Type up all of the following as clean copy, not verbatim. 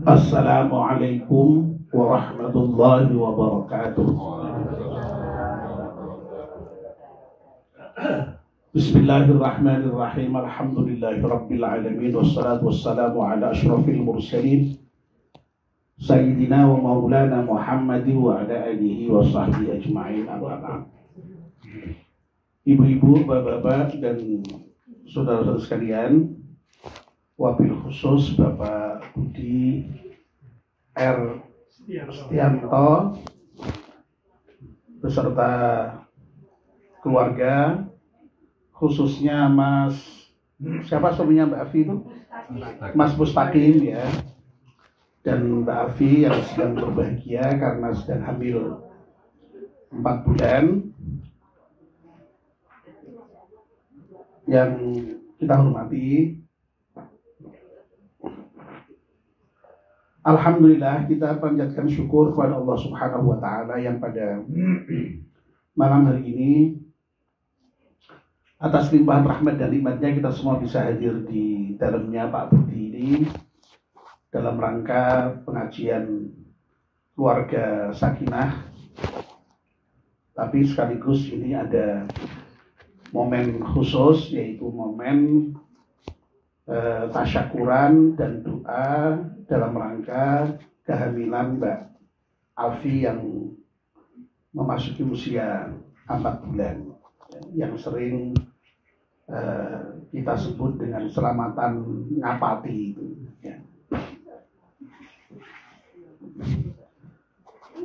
Assalamualaikum warahmatullahi wabarakatuh. Bismillahirrahmanirrahim. Alhamdulillahirabbil alamin wassalatu wassalamu ala asyrafil mursalin sayyidina wa maulana Muhammadin wa ala alihi wa sahbihi ajma'in. Amma ba'd. Ibu-ibu, bapak-bapak dan saudara-saudara sekalian, wabil khusus Bapak Budi R. Setianto beserta keluarga, khususnya Mas, siapa suaminya Mbak Afi itu? Mas Mustaqim ya, dan Mbak Afi yang sedang berbahagia karena sedang hamil 4 bulan, yang kita hormati. Alhamdulillah, kita panjatkan syukur kepada Allah Subhanahu wa Ta'ala yang pada malam hari ini atas limpahan rahmat dan nikmatnya kita semua bisa hadir di dalamnya Pak Budi ini dalam rangka pengajian keluarga Sakinah. Tapi sekaligus ini ada momen khusus, yaitu momen tasyakuran dan doa dalam rangka kehamilan Mbak Afi yang memasuki usia 4 bulan, yang sering kita sebut dengan selamatan ngapati itu ya.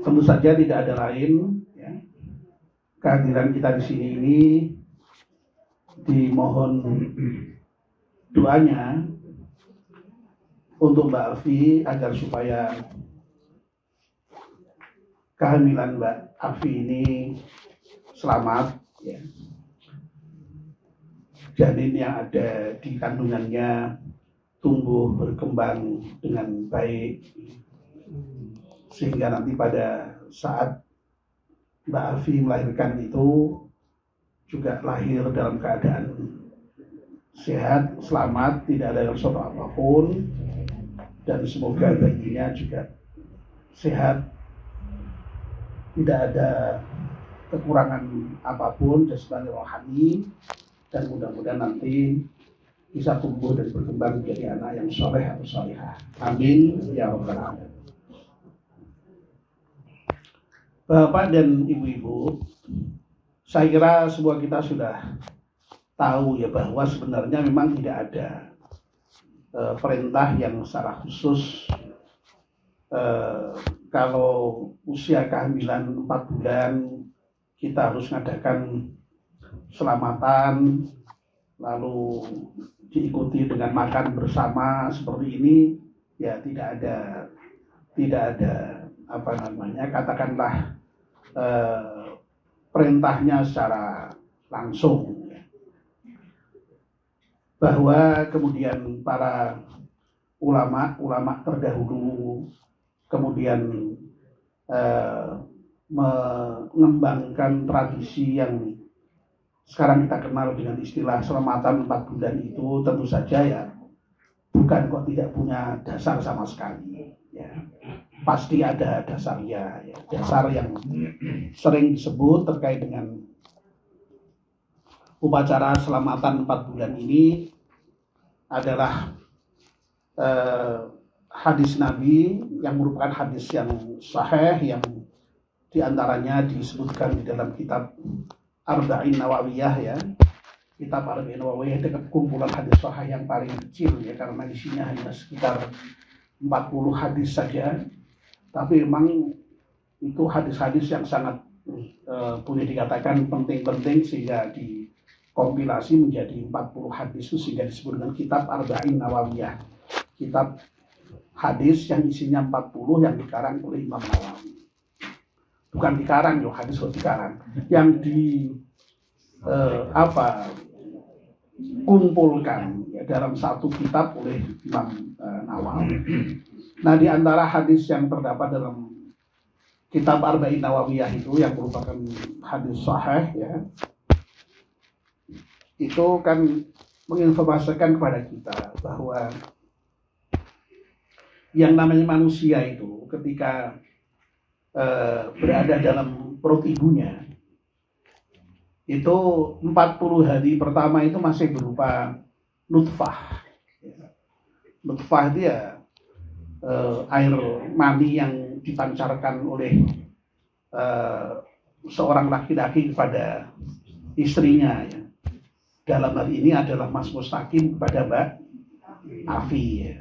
Tentu saja tidak ada lain ya, kehadiran kita di sini ini dimohon doanya untuk Mbak Afi agar supaya kehamilan Mbak Afi ini selamat ya. Janin yang ada di kandungannya tumbuh berkembang dengan baik, sehingga nanti pada saat Mbak Afi melahirkan itu juga lahir dalam keadaan sehat, selamat, tidak ada yang soal apapun, dan semoga bayinya juga sehat, tidak ada kekurangan apapun jasmani rohani, dan mudah-mudahan nanti bisa tumbuh dan berkembang menjadi anak yang soleh atau solehah. Amin ya rabbal alamin. Bapak dan ibu-ibu, saya kira semua kita sudah tahu ya bahwa sebenarnya memang tidak ada perintah yang secara khusus kalau usia kehamilan 4 bulan kita harus mengadakan selamatan lalu diikuti dengan makan bersama seperti ini ya. Tidak ada apa namanya, katakanlah perintahnya secara langsung, bahwa kemudian para ulama terdahulu kemudian mengembangkan tradisi yang sekarang kita kenal dengan istilah selamatan 4 bulan itu, tentu saja ya bukan kok tidak punya dasar sama sekali ya. Pasti ada dasarnya ya. Dasar yang sering disebut terkait dengan upacara selamatan 4 bulan ini adalah hadis Nabi yang merupakan hadis yang sahih, yang diantaranya disebutkan di dalam kitab Arba'in Nawawiyah ya. Kitab Arba'in Nawawiyah itu kumpulan hadis sahih yang paling kecil ya, karena isinya hanya sekitar 40 hadis saja, tapi memang itu hadis-hadis yang sangat boleh dikatakan penting-penting, sehingga dikompilasi menjadi 40 hadis sehingga disebut dengan kitab Arba'in Nawawiyah, kitab hadis yang isinya 40 yang dikarang oleh Imam Nawawi. Bukan dikarang loh, hadis kok dikarang, yang kumpulkan ya, dalam satu kitab oleh Imam Nawawi. Nah, di antara hadis yang terdapat dalam kitab Arba'in Nawawiyah itu yang merupakan hadis sahih ya, itu kan menginformasikan kepada kita bahwa yang namanya manusia itu ketika berada dalam perut ibunya itu 40 hari pertama itu masih berupa nutfah. Nutfah itu ya air mani yang dipancarkan oleh seorang laki-laki kepada istrinya ya. Dalam hal ini adalah Mas Mustaqim kepada Mbak Afi ya.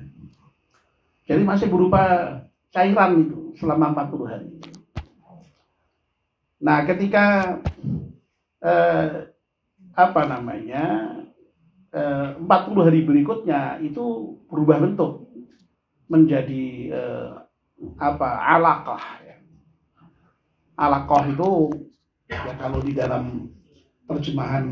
Jadi masih berupa cairan itu selama 40 hari. Nah, ketika 40 hari berikutnya itu berubah bentuk menjadi alaqah ya. Alaqah itu ya kalau di dalam terjemahan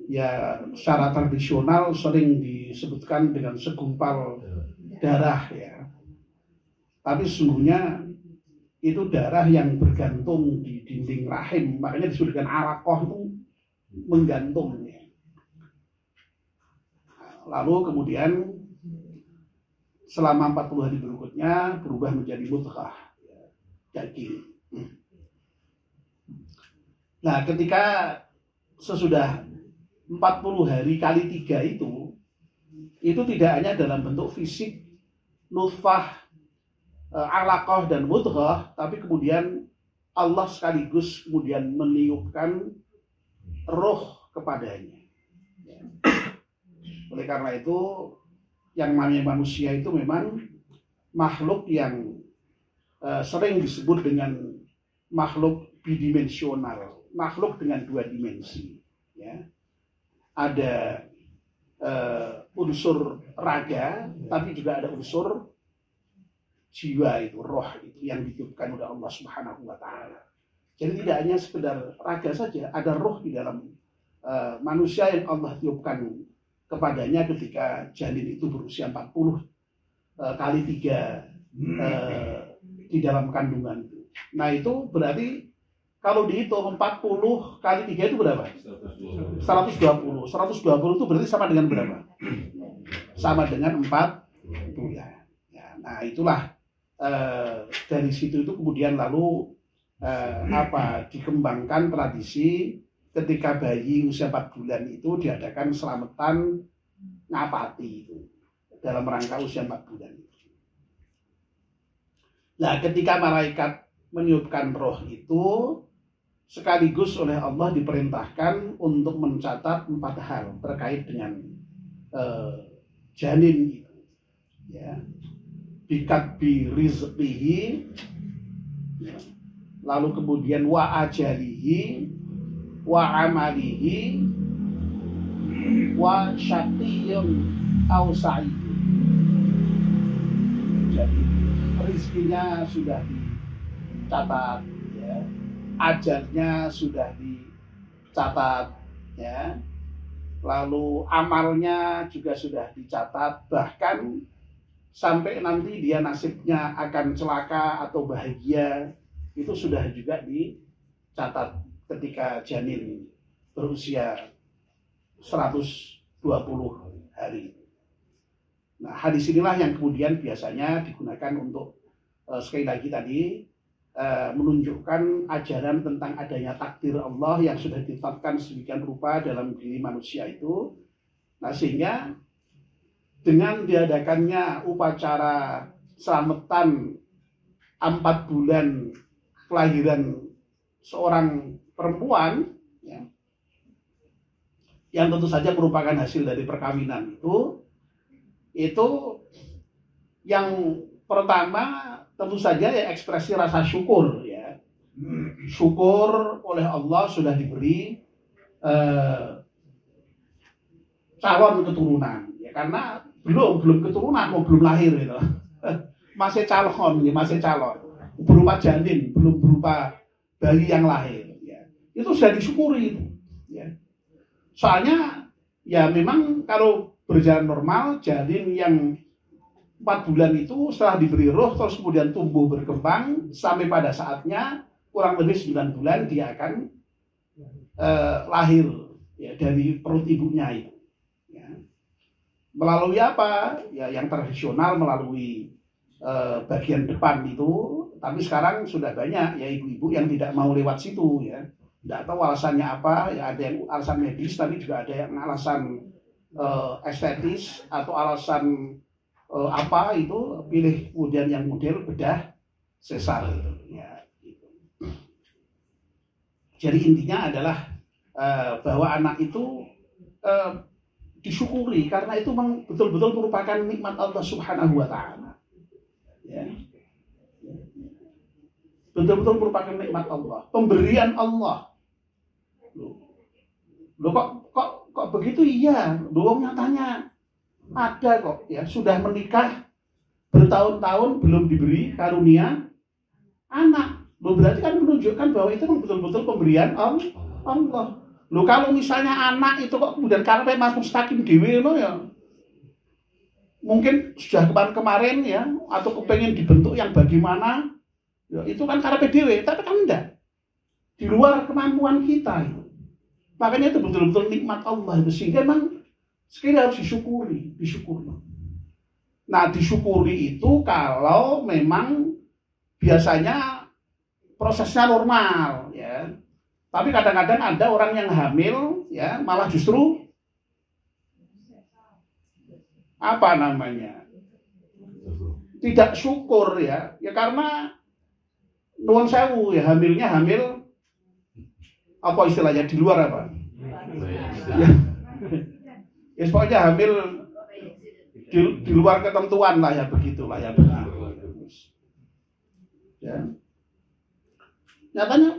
ya secara tradisional sering disebutkan dengan segumpal darah ya. Tapi sesungguhnya itu darah yang bergantung di dinding rahim, makanya disebut dengan alaqah itu menggantung ya. Lalu kemudian selama 40 hari berikutnya berubah menjadi mudghah ya, daging. Nah, ketika sesudah 40 hari kali 3 itu tidak hanya dalam bentuk fisik nutfah, alaqah dan mudghah, tapi kemudian Allah sekaligus kemudian meniupkan roh kepadanya. Oleh karena itu yang namanya manusia itu memang makhluk yang sering disebut dengan makhluk bidimensional, makhluk dengan 2 dimensi ya. Ada unsur raga tapi juga ada unsur jiwa itu, roh itu yang ditiupkan oleh Allah Subhanahu wa taala. Jadi tidak hanya sekedar raga saja, ada roh di dalam manusia yang Allah tiupkan kepadanya ketika janin itu berusia 40 kali 3 di dalam kandungan. Nah, itu berarti kalau dihitung 40 kali 3 itu berapa? 120. 120 itu berarti sama dengan berapa? Sama dengan 4 bulan. Ya, nah, itulah dari situ itu kemudian lalu dikembangkan tradisi ketika bayi usia 4 bulan itu diadakan selamatan ngapati itu dalam rangka usia 4 bulan. Nah, ketika malaikat meniupkan roh itu sekaligus oleh Allah diperintahkan untuk mencatat 4 hal terkait dengan janin itu ya. Bikatbi rizqihi ya. Lalu kemudian wa ajalihi wa amalihi wa syaqiyyun aw sa'id. Jadi rizkinya sudah dicatat ya. Ajalnya sudah dicatat ya. Lalu amalnya juga sudah dicatat, bahkan sampai nanti dia nasibnya akan celaka atau bahagia itu sudah juga dicatat ketika janin berusia 120 hari. Nah, hadis inilah yang kemudian biasanya digunakan untuk sekali lagi tadi menunjukkan ajaran tentang adanya takdir Allah yang sudah ditetapkan sedemikian rupa dalam diri manusia itu. Nah, sehingga dengan diadakannya upacara selamatan 4 bulan kelahiran seorang perempuan ya, yang tentu saja merupakan hasil dari perkawinan itu yang pertama tentu saja ya ekspresi rasa syukur ya. Syukur oleh Allah sudah diberi calon keturunan ya, karena belum keturunan, belum lahir gitu. Masih calon berupa janin, belum berupa bayi yang lahir ya. Itu sudah disyukuri itu ya. Soalnya ya memang kalau berjalan normal janin yang 4 bulan itu setelah diberi roh terus kemudian tumbuh berkembang sampai pada saatnya kurang lebih 9 bulan dia akan lahir ya dari perut ibunya itu. Melalui apa? Ya yang tradisional melalui bagian depan itu, tapi sekarang sudah banyak ya ibu-ibu yang tidak mau lewat situ ya. Tidak tahu alasannya apa, ya ada yang alasan medis, tapi juga ada yang alasan estetis atau alasan apa itu, pilih kemudian yang model bedah sesar itu ya. Gitu. Jadi intinya adalah bahwa anak itu disyukuri karena itu betul-betul merupakan nikmat Allah Subhanahu wa taala. Ya. Betul-betul merupakan nikmat Allah, pemberian Allah. Loh kok begitu? Iya, loh nyatanya ada kok ya, sudah menikah bertahun-tahun belum diberi karunia anak. Loh berarti kan menunjukkan bahwa itu betul-betul pemberian Allah. Loh kalau misalnya anak itu kok kemudian karena Mas Mustaqim dewe no ya. Mungkin sudah kemarin ya, atau kepengen dibentuk yang bagaimana ya, itu kan karena PDW, tapi kan enggak, di luar kemampuan kita itu. Makanya itu betul-betul nikmat Allah itu, sehingga memang sekali harus disyukuri. Nah disyukuri itu kalau memang biasanya prosesnya normal ya. Tapi kadang-kadang ada orang yang hamil ya malah justru apa namanya, tidak syukur ya karena nuwun sewu ya, hamil apa istilahnya di luar apa ya, ya pokoknya hamil di luar ketentuan lah ya, begitulah ya begitu ya. Nyatanya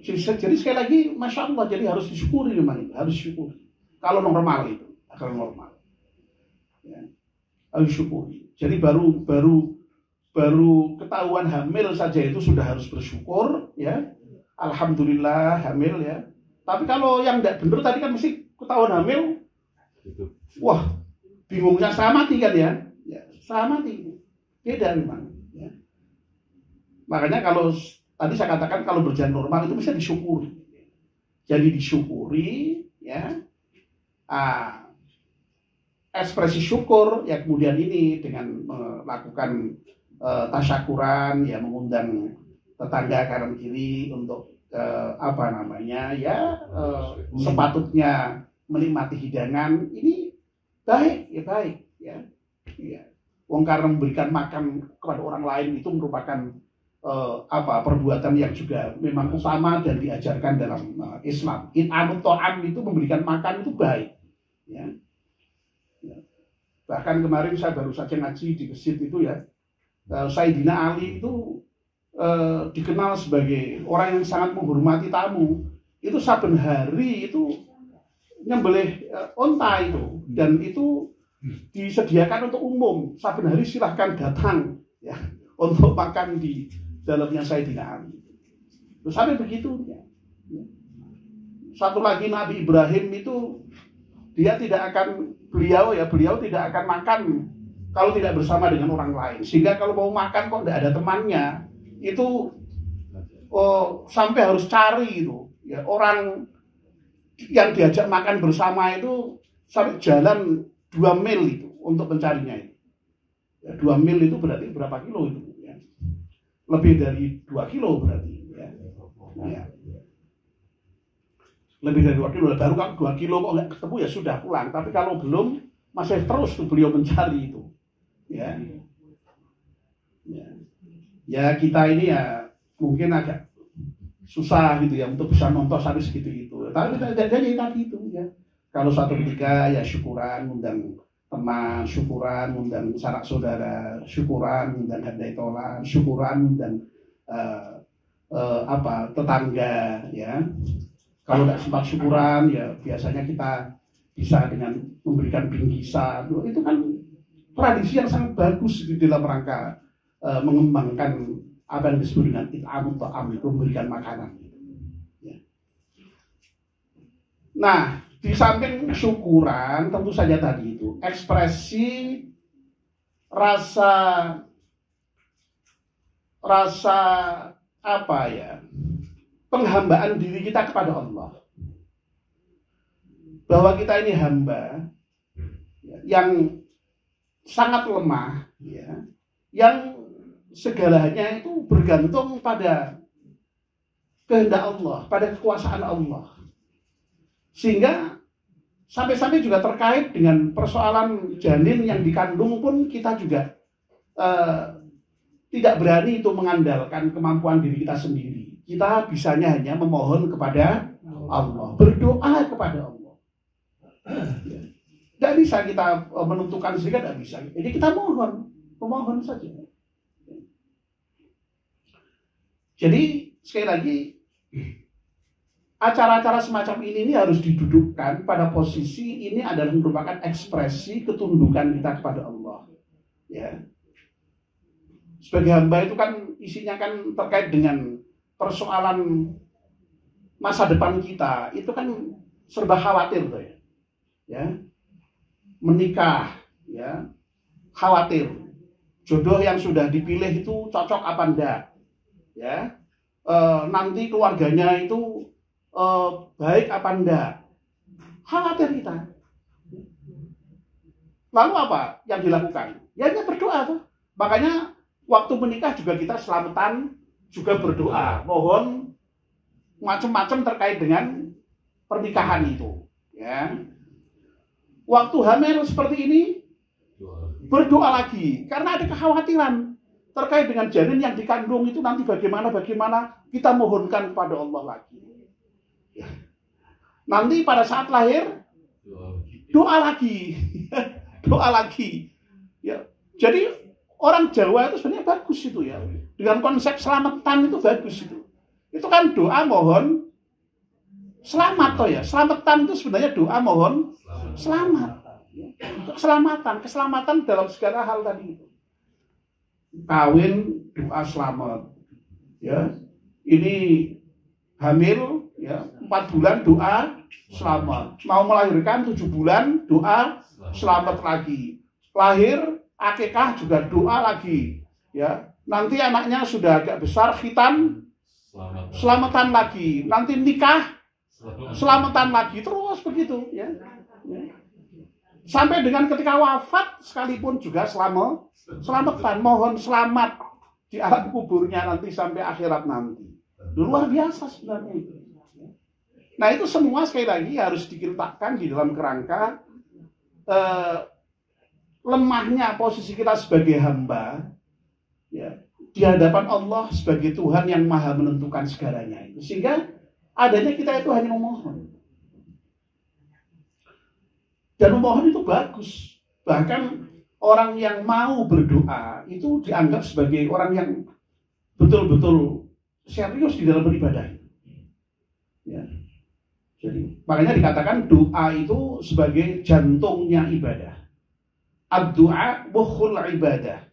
jadi sekali lagi masya Allah, jadi harus disyukuri memang itu, harus disyukuri kalau normal itu, kalau normal ya, harus disyukuri. Jadi baru ketahuan hamil saja itu sudah harus bersyukur ya, alhamdulillah hamil ya. Tapi kalau yang tidak benar tadi kan mesti ketahuan hamil, wah bingungnya setengah mati kan ya, setengah mati, beda memang ya. Makanya kalau tadi saya katakan kalau berjalan normal itu bisa disyukuri, jadi disyukuri ya. Ekspresi syukur ya kemudian ini dengan melakukan tasyakuran ya, mengundang tetangga kanan kiri untuk apa namanya ya, sepatutnya menikmati hidangan ini baik ya. Wong karena memberikan makan kepada orang lain itu merupakan perbuatan yang juga memang utama dan diajarkan dalam Islam. In'amut ta'am itu memberikan makan itu baik ya. Bahkan kemarin saya baru saja ngaji di masjid itu ya, Sayyidina Ali itu dikenal sebagai orang yang sangat menghormati tamu. Itu saben hari itu nyembelih onta itu, dan itu disediakan untuk umum. Saben hari silahkan datang ya untuk makan di dalamnya Sayyidina Ali. Terus sampai begitu ya. Satu lagi Nabi Ibrahim itu beliau tidak akan makan kalau tidak bersama dengan orang lain. Sehingga kalau mau makan kok tidak ada temannya, itu sampai harus cari itu ya, orang yang diajak makan bersama itu sampai jalan 2 mil itu untuk mencarinya itu. Ya, 2 mil itu berarti berapa kilo itu ya? Lebih dari 2 kilo berarti ya. Ya. Lebih dari 2 kilo, baru kan 2 kilo kok nggak ketemu ya sudah pulang. Tapi kalau belum masih terus tuh beliau mencari itu ya. Ya kita ini ya mungkin agak susah gitu ya untuk bisa nonton sampai segitu itu. Tapi kita jadi tadi itu ya. Kalau suatu ketika ya syukuran, undang teman, syukuran, undang sanak saudara, syukuran, undang handai tolan, syukuran, undang tetangga ya. Kalau tidak sempat syukuran ya biasanya kita bisa dengan memberikan bingkisan. Itu kan tradisi yang sangat bagus di dalam rangka mengembangkan apa yang disebut dengan it'amut ta'am, itu memberikan makanan ya. Nah di samping syukuran tentu saja tadi itu ekspresi rasa apa ya, penghambaan diri kita kepada Allah, bahwa kita ini hamba yang sangat lemah, ya, yang segalanya itu bergantung pada kehendak Allah, pada kekuasaan Allah. Sehingga sampai-sampai juga terkait dengan persoalan janin yang dikandung pun kita juga tidak berani itu mengandalkan kemampuan diri kita sendiri. Kita bisanya hanya memohon kepada Allah, berdoa kepada Allah. Tidak bisa kita menentukan sendiri, tidak bisa. Jadi kita memohon saja. Jadi sekali lagi, acara-acara semacam ini harus didudukkan pada posisi ini adalah merupakan ekspresi ketundukan kita kepada Allah. Ya. Sebagai hamba itu kan isinya kan terkait dengan persoalan masa depan kita. Itu kan serba khawatir tuh ya. Ya. Menikah, ya, khawatir jodoh yang sudah dipilih itu cocok apa enggak, ya, nanti keluarganya itu baik apa enggak, khawatir kita. Lalu apa yang dilakukan? Ya hanya berdoa tuh. Makanya waktu menikah juga kita selamatan juga berdoa, mohon macam-macam terkait dengan pernikahan itu, ya. Waktu hamil seperti ini berdoa lagi karena ada kekhawatiran terkait dengan janin yang dikandung itu nanti bagaimana kita mohonkan kepada Allah lagi. Ya. Nanti pada saat lahir doa lagi, doa lagi. Ya. Jadi orang Jawa itu sebenarnya bagus itu ya, dengan konsep selamatan itu bagus itu. Itu kan doa mohon selamat toh ya. Selamatan itu sebenarnya doa mohon selamat. Untuk keselamatan dalam segala hal tadi. Kawin doa selamat. Ya. Ini hamil ya 4 bulan doa selamat. Mau melahirkan 7 bulan doa selamat lagi. Lahir akikah juga doa lagi. Ya. Nanti anaknya sudah agak besar khitan selamatan lagi. Nanti nikah selamatan lagi, terus begitu ya. Sampai dengan ketika wafat sekalipun juga selamatan, mohon selamat di alam kuburnya nanti sampai akhirat nanti. Luar biasa sebenarnya itu. Nah itu semua sekali lagi harus diletakkan di dalam kerangka lemahnya posisi kita sebagai hamba, ya, di hadapan Allah sebagai Tuhan yang maha menentukan segalanya itu. Sehingga adanya kita itu hanya memohon. Dan memohon itu bagus. Bahkan orang yang mau berdoa itu dianggap sebagai orang yang betul-betul serius di dalam beribadah. Ya. Jadi makanya dikatakan doa itu sebagai jantungnya ibadah. Ad-du'a mukhul ibadah.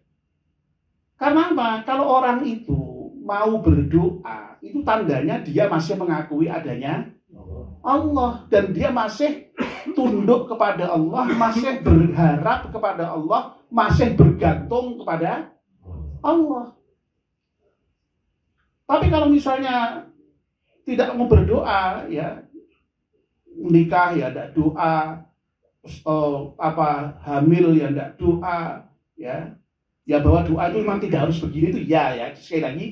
Karena apa? Kalau orang itu mau berdoa, itu tandanya dia masih mengakui adanya Allah dan dia masih tunduk kepada Allah, masih berharap kepada Allah, masih bergantung kepada Allah. Tapi kalau misalnya tidak mau berdoa, ya menikah ya tidak doa, hamil ya tidak doa, ya bahwa doa itu memang tidak harus begini itu ya sekali lagi.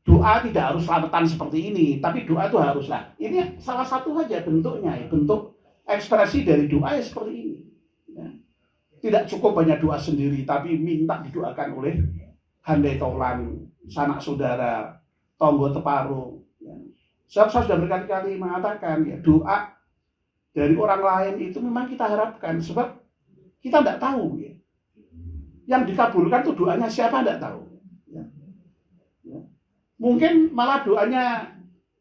Doa tidak harus selamatan seperti ini, tapi doa itu haruslah. Ini salah satu saja bentuknya, ya. Bentuk ekspresi dari doa ya seperti ini. Ya. Tidak cukup banyak doa sendiri, tapi minta didoakan oleh handai tolan, sanak saudara, tonggo teparu. Ya. Saya sudah berkali-kali mengatakan, ya doa dari orang lain itu memang kita harapkan, sebab kita tidak tahu. Ya. Yang dikabulkan itu doanya siapa tidak tahu. Mungkin malah doanya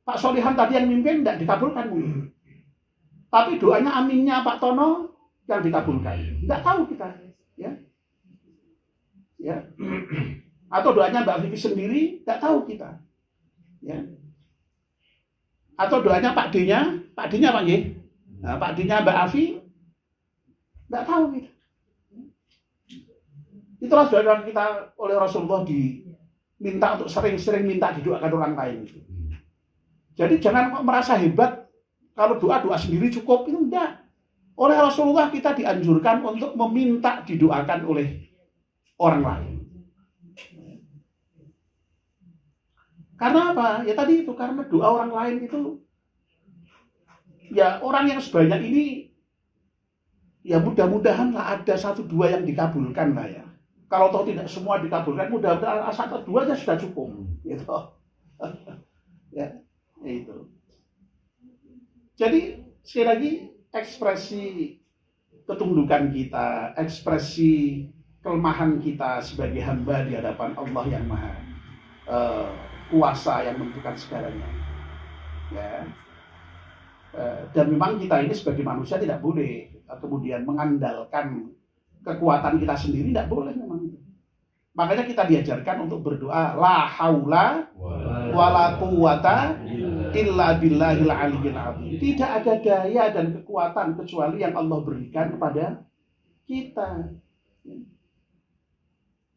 Pak Solihan tadi yang mimpin tidak dikabulkan mungkin. Tapi doanya aminnya Pak Tono yang dikabulkan. Tidak tahu kita. Ya. Atau doanya Mbak Vivi sendiri tidak tahu kita. Ya. Atau doanya Pak D-nya Pak nggih? Nah, Pak D-nya Mbak Afi tidak tahu kita. Itulah saudara kita oleh Rasulullah minta untuk sering-sering minta didoakan orang lain. Jadi jangan merasa hebat kalau doa sendiri cukup, itu enggak. Oleh Rasulullah kita dianjurkan untuk meminta didoakan oleh orang lain. Karena apa? Ya tadi itu, karena doa orang lain itu, ya orang yang sebanyak ini, ya mudah-mudahan lah ada 1-2 yang dikabulkan lah ya. Kalau toh tidak semua dikabulkan, mudah-mudahan 1-2 aja sudah cukup. Gitu. Ya, itu. Jadi sekali lagi, ekspresi ketundukan kita, ekspresi kelemahan kita sebagai hamba di hadapan Allah yang maha kuasa, yang menentukan segalanya. Ya. Dan memang kita ini sebagai manusia tidak boleh kemudian mengandalkan kekuatan kita sendiri, tidak boleh memang. Makanya kita diajarkan untuk berdoa la haula wala quwata illa billahil aliyyil azim. Tidak ada daya dan kekuatan kecuali yang Allah berikan kepada kita.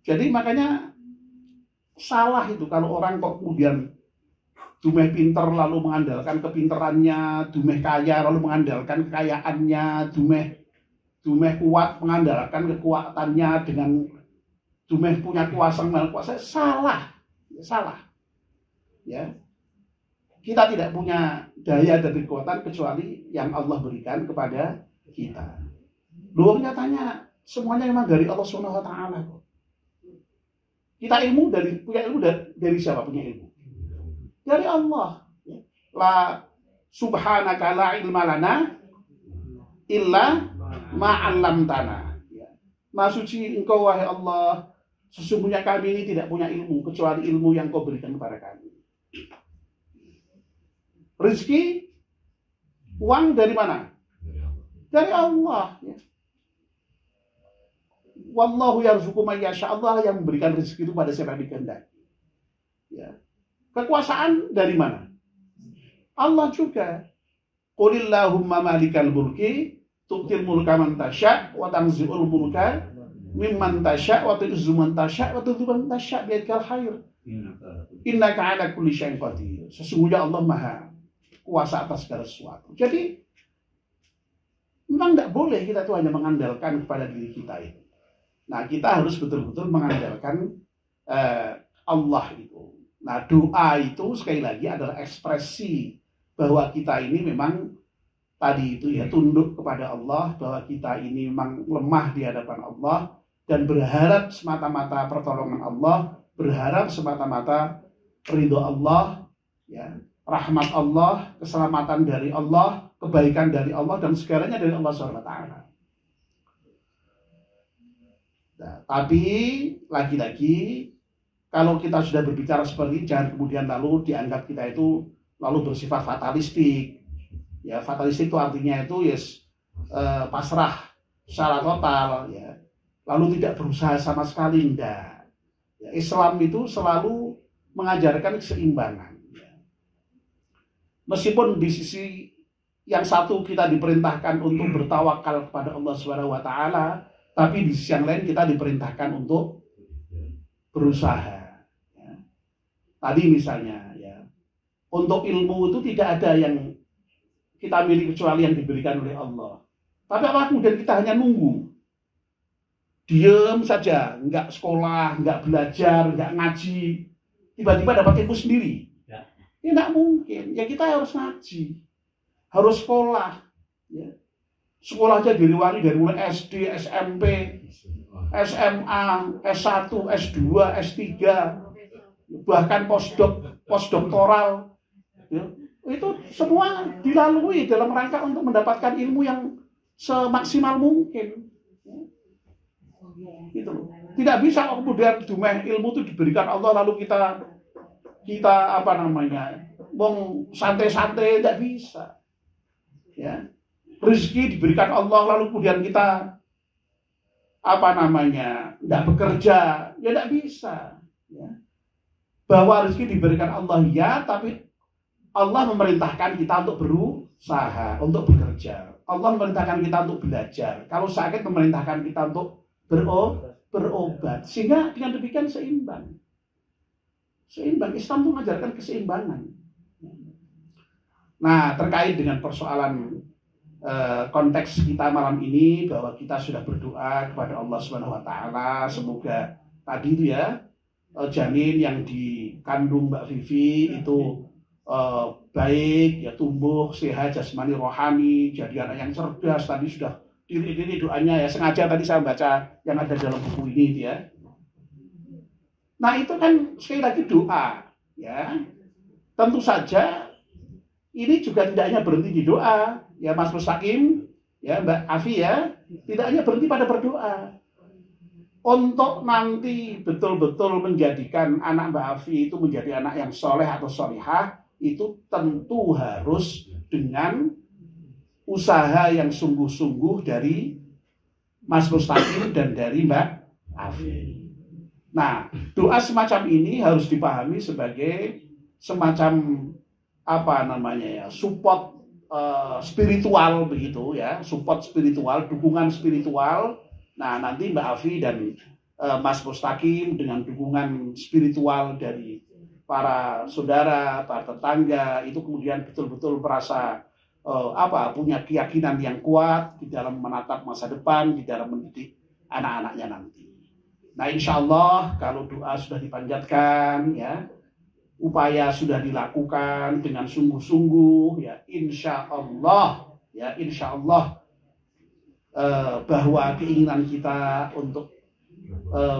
Jadi makanya salah itu kalau orang kok kemudian dumeh pinter lalu mengandalkan kepinterannya, dumeh kaya lalu mengandalkan kekayaannya, dumeh kuat mengandalkan kekuatannya, dengan dumeh punya kuasa kuasa. Salah. Ya. Kita tidak punya daya dan kekuatan kecuali yang Allah berikan kepada kita. Loh, nyatanya semuanya memang dari Allah Subhanahu wa taala kok. Kita punya ilmu dari siapa punya ilmu? Dari Allah. La subhanaka la ilma lana illa ma 'allamtana. Maha suci Engkau wahai Allah, sesungguhnya kami ini tidak punya ilmu kecuali ilmu yang Kau berikan kepada kami. Rezeki, uang dari mana? Dari Allah. Wallahu yarzuqu man yasha. Allah yang memberikan rezeki itu pada siapa yang dikehendaki. Ya. Kekuasaan dari mana? Allah juga. Qulillahumma malikal mulki tu'til mulka man tasya' wa tanzi'ul mulka mimman tasya' wa tu'izzu man tasya' wa tudhillu man tasya' biyadikal khair. Innaka 'ala kulli syai'in qadir. Sesungguhnya Allah Maha kuasa atas segala sesuatu. Jadi memang tidak boleh kita tuh hanya mengandalkan kepada diri kita itu. Nah, kita harus betul-betul mengandalkan Allah itu. Nah, doa itu sekali lagi adalah ekspresi bahwa kita ini memang tadi itu ya tunduk kepada Allah, bahwa kita ini memang lemah di hadapan Allah dan berharap semata-mata pertolongan Allah, berharap semata-mata ridho Allah, ya, rahmat Allah, keselamatan dari Allah, kebaikan dari Allah, dan segalanya dari Allah SWT. Nah, tapi lagi-lagi kalau kita sudah berbicara seperti ini, jangan kemudian lalu dianggap kita itu lalu bersifat fatalistik. Ya, fatalistik itu artinya itu pasrah secara total, ya. Lalu tidak berusaha sama sekali, enggak. Ya, Islam itu selalu mengajarkan keseimbangan. Ya. Meskipun di sisi yang satu kita diperintahkan untuk bertawakal kepada Allah Subhanahu wa taala, tapi di sisi yang lain kita diperintahkan untuk berusaha. Ya. Tadi misalnya, ya, untuk ilmu itu tidak ada yang kita miliki kecuali yang diberikan oleh Allah. Tapi apa kemudian kita hanya nunggu? Diam saja, nggak sekolah, nggak belajar, nggak ngaji, tiba-tiba dapat ilmu sendiri? Ya, nggak mungkin. Ya kita harus ngaji, harus sekolah. Ya. Sekolah aja dari mulai SD, SMP, SMA, S1, S2, S3, bahkan postdoktoral. Ya. Itu semua dilalui dalam rangka untuk mendapatkan ilmu yang semaksimal mungkin. Gitu. Tidak bisa kemudian dumeh ilmu itu diberikan Allah lalu kita santai-santai, tidak bisa. Ya. Rezeki diberikan Allah lalu kemudian kita tidak bekerja, ya tidak bisa. Ya. Bahwa rezeki diberikan Allah ya, tapi Allah memerintahkan kita untuk berusaha, untuk bekerja. Allah memerintahkan kita untuk belajar. Kalau sakit memerintahkan kita untuk berobat. Sehingga dengan demikian seimbang. Islam itu mengajarkan keseimbangan. Nah, terkait dengan persoalan konteks kita malam ini bahwa kita sudah berdoa kepada Allah Subhanahu wa taala semoga tadi itu ya janin yang dikandung Mbak Vivi itu baik ya, tumbuh sehat jasmani rohani, jadi anak yang cerdas. Tadi sudah diri doanya ya, sengaja tadi saya baca yang ada dalam buku ini ya. Nah itu kan sekali lagi doa ya. Tentu saja ini juga tidak hanya berhenti di doa ya Mas Mustaqim ya Mbak Afi ya, tidak hanya berhenti pada berdoa. Untuk nanti betul-betul menjadikan anak Mbak Afi itu menjadi anak yang soleh atau solihah, itu tentu harus dengan usaha yang sungguh-sungguh dari Mas Mustaqim dan dari Mbak Afi. Nah, doa semacam ini harus dipahami sebagai semacam apa namanya ya, support spiritual begitu ya, support spiritual, dukungan spiritual. Nah, nanti Mbak Afi dan Mas Mustaqim dengan dukungan spiritual dari para saudara, para tetangga itu kemudian betul-betul merasa punya keyakinan yang kuat di dalam menatap masa depan, di dalam mendidik anak-anaknya nanti. Nah, insya Allah kalau doa sudah dipanjatkan ya, upaya sudah dilakukan dengan sungguh-sungguh ya, insya Allah bahwa keinginan kita untuk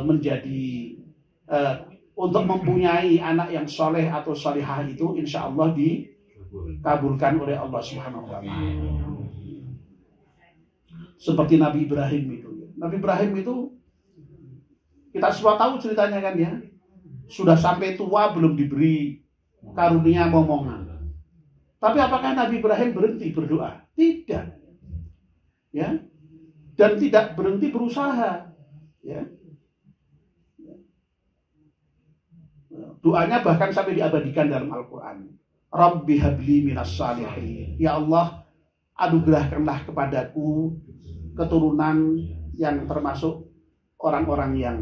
menjadi untuk mempunyai anak yang soleh atau solihah itu insya Allah dikabulkan oleh Allah Subhanahu wa taala. Seperti Nabi Ibrahim itu. Nabi Ibrahim itu kita semua tahu ceritanya kan ya. Sudah sampai tua belum diberi karunia momongan. Tapi apakah Nabi Ibrahim berhenti berdoa? Tidak. Ya. Dan tidak berhenti berusaha. Ya. Doanya bahkan sampai diabadikan dalam Al-Quran. Rabbi habli minas salihin. Ya Allah, anugerahkanlah kepadaku keturunan yang termasuk orang-orang yang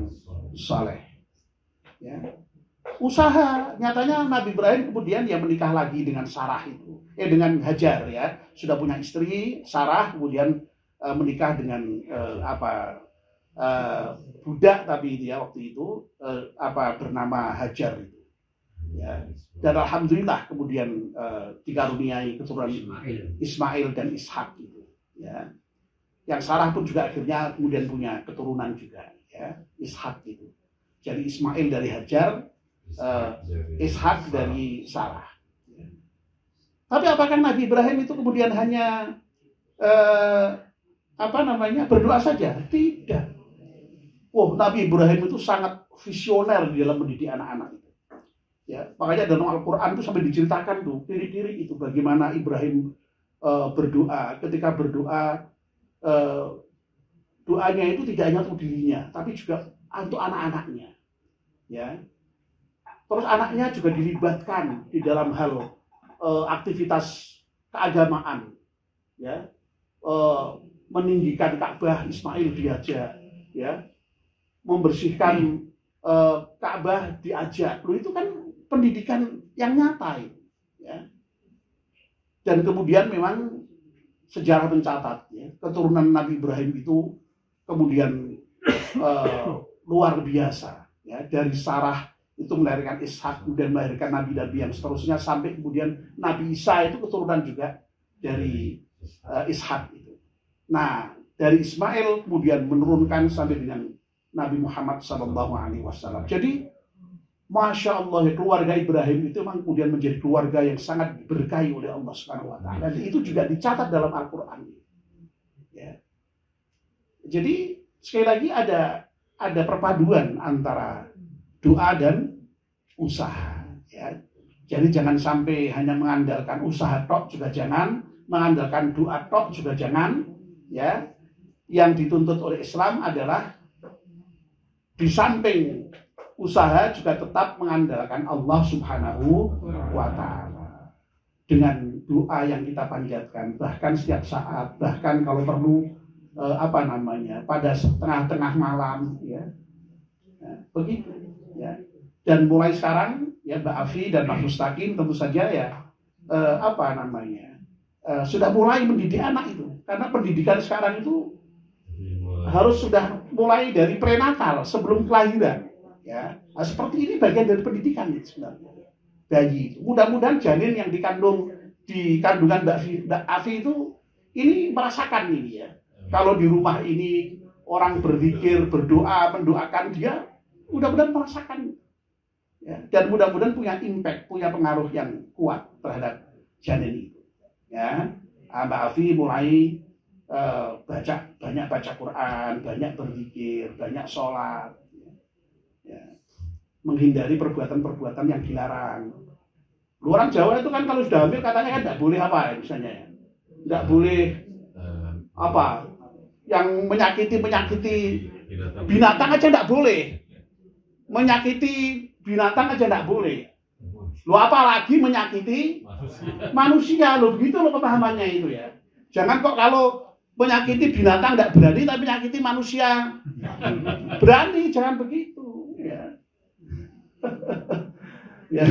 saleh. Ya. Usaha nyatanya Nabi Ibrahim kemudian ya menikah lagi dengan Sarah itu, dengan Hajar ya, sudah punya istri Sarah, kemudian menikah dengan budak tapi ya waktu itu bernama Hajar itu. Ya. Dan alhamdulillah kemudian dikaruniai keturunan Ismail dan Ishak itu. Ya. Yang Sarah pun juga akhirnya kemudian punya keturunan juga ya, Ishak itu. Jadi Ismail dari Hajar, Ishak dari Sarah. Tapi apakah Nabi Ibrahim itu kemudian hanya berdoa saja? Tidak. Nabi Ibrahim itu sangat visioner di dalam mendidik anak-anak itu. Ya, makanya dalam Al-Quran itu sampai diceritakan tuh ciri-ciri itu bagaimana Ibrahim berdoa. Ketika berdoa, doanya itu tidak hanya untuk dirinya, tapi juga untuk anak-anaknya. Ya. Terus anaknya juga dilibatkan di dalam hal aktivitas keagamaan. Ya. Meninggikan Ka'bah, Ismail diajak, ya. Membersihkan Ka'bah diajak. Itu kan pendidikan yang nyata, ya. Dan kemudian memang sejarah mencatat ya, keturunan Nabi Ibrahim itu kemudian luar biasa ya, dari Sarah itu melahirkan Ishak, kemudian melahirkan nabi-nabi yang seterusnya sampai kemudian Nabi Isa itu keturunan juga dari Ishak itu. Nah, dari Ismail kemudian menurunkan sampai dengan Nabi Muhammad SAW. Jadi Masya Allah, keluarga Ibrahim itu memang kemudian menjadi keluarga yang sangat diberkahi oleh Allah Subhanahu wa taala. Dan itu juga dicatat dalam Al-Qur'an. Ya. Jadi sekali lagi ada perpaduan antara doa dan usaha, ya. Jadi jangan sampai hanya mengandalkan usaha tok, juga jangan mengandalkan doa tok, juga jangan, ya. Yang dituntut oleh Islam adalah di samping usaha juga tetap mengandalkan Allah Subhanahu wa taala. Dengan doa yang kita panjatkan bahkan setiap saat, bahkan kalau perlu pada tengah-tengah malam ya. Begitu ya. Dan mulai sekarang ya Mbak Afi dan Mas Mustaqim tentu saja ya sudah mulai mendidik anak itu, karena pendidikan sekarang itu harus sudah mulai dari prenatal sebelum kelahiran, ya. Nah, seperti ini bagian dari pendidikan sebenarnya bayi. Mudah-mudahan janin yang dikandung di kandungan Mbak Afi itu ini merasakan ini ya. Kalau di rumah ini orang berzikir, berdoa, mendoakan dia, mudah-mudahan merasakan. Ya, dan mudah-mudahan punya impact, punya pengaruh yang kuat terhadap janin itu. Ya, Mbak Afi mulai banyak baca Quran, banyak berzikir, banyak sholat, ya. Menghindari perbuatan-perbuatan yang dilarang. Lu orang Jawa itu kan kalau sudah hamil katanya kan tidak boleh apa ya, misalnya, tidak boleh apa yang menyakiti binatang aja tidak boleh, menyakiti binatang aja tidak boleh. Lo apalagi menyakiti manusia, lo begitu lo pemahamannya itu ya. Jangan kok kalau menyakiti binatang tidak berani, tapi menyakiti manusia berani, jangan begitu. Ya. Ya.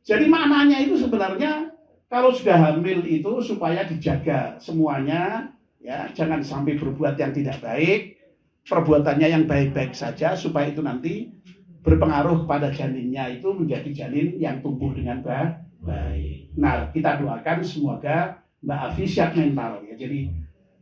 Jadi maknanya itu sebenarnya kalau sudah hamil itu supaya dijaga semuanya, ya, jangan sampai berbuat yang tidak baik, perbuatannya yang baik-baik saja supaya itu nanti berpengaruh pada janinnya itu menjadi janin yang tumbuh dengan baik. Nah, kita doakan semoga Mbak Afi siap mental ya. Jadi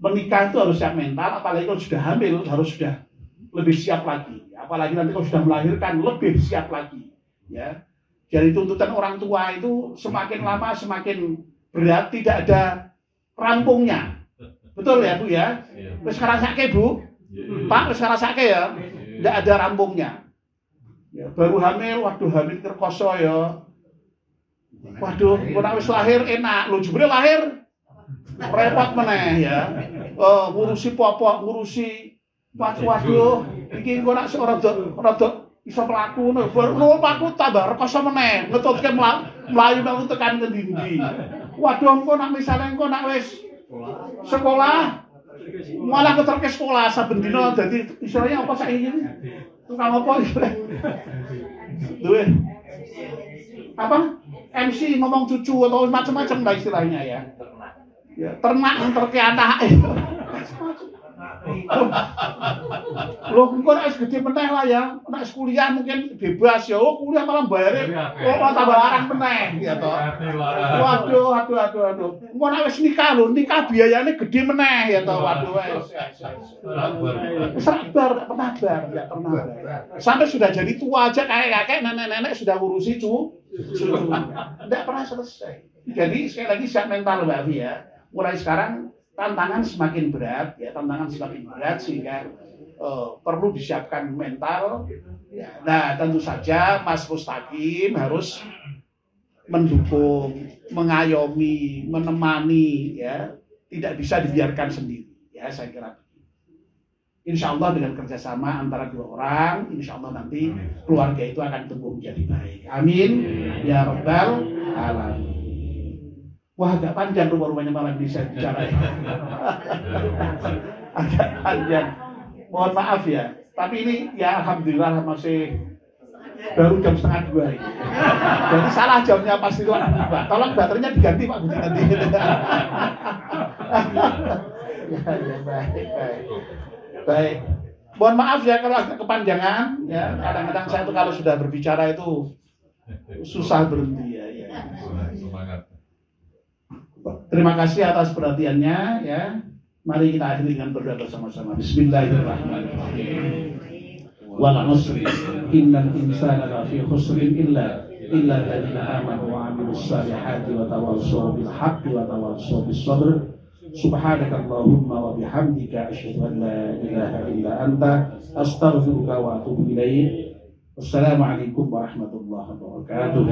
menikah itu harus siap mental, apalagi kalau sudah hamil harus sudah lebih siap lagi. Apalagi nanti kalau sudah melahirkan lebih siap lagi. Ya. Jadi tuntutan orang tua itu semakin lama semakin berat, tidak ada rampungnya. Betul ya Bu ya? Sekarang sakit Bu, Pak sekarang sakit ya, tidak ada rampungnya. Ya, baru hamil, waduh hamil kerkoso ya. Waduh, kalau wis lahir enak, lo jebule lahir repot meneh ya. Ngurusi popok, ngurusi waduh, iki engko nak rada iso mlaku, baru mlaku tambah rekoso meneh, ngetutke mlayu nang tekan ngendi-endi. Waduh, engko nak misale engko nak wis sekolah malah keterke sekolah saben dina dadi istilahnya apa saiki iki? Tukang apa iki? Duwe apa? MC ngomong cucu atau macam-macam lah istilahnya ya. Ya, ternak ngerti anak. Loh, engko nek gede meneh lah ya, nek kuliah mungkin bebas ya. Oh, kuliah malah bayare malah tambah larang meneh ya toh. Waduh. Engko nek wis nikah lho, nikah biayane gede meneh ya toh. Waduh wis. Sabar, enggak pernah. Sampai sudah jadi tua aja kakek-kakek, nenek-nenek sudah ngurusi cucu. Enggak pernah selesai. Jadi sekali lagi siap mental Mbak Afi ya. Mulai sekarang tantangan semakin berat ya, sehingga perlu disiapkan mental. Ya. Nah, tentu saja Mas Mustaqim harus mendukung, mengayomi, menemani ya, tidak bisa dibiarkan sendiri ya, saya kira. Insya Allah dengan kerjasama antara dua orang, insya Allah nanti keluarga itu akan tumbuh menjadi baik. Amin ya rabbal alamin. Wah, agak panjang rumahnya malam ini saya bicara. Agak panjang. Mohon maaf ya. Tapi ini ya alhamdulillah masih baru jam 1:30 ini. Jadi salah jamnya pasti Pak. Tolong baterainya diganti Pak Budi nanti. Ya, baik. Mohon maaf ya kalau agak kepanjangan ya. Kadang-kadang saya tuh kalau sudah berbicara itu susah berhenti ya. Terima kasih atas perhatiannya ya. Mari kita akhiri dengan berdoa bersama-sama. Bismillahirrahmanirrahim. Wal 'asri innal insana lafi khusrin illa alladziina aamanu wa 'amilus shalihati wa tawassaw bil haqqi wa tawassaw bis sabr. Subhanakallahumma wa bihamdika asyhadu an la ilaha illa anta astaghfiruka wa atubu ilaik. Wassalamualaikum warahmatullahi wabarakatuh.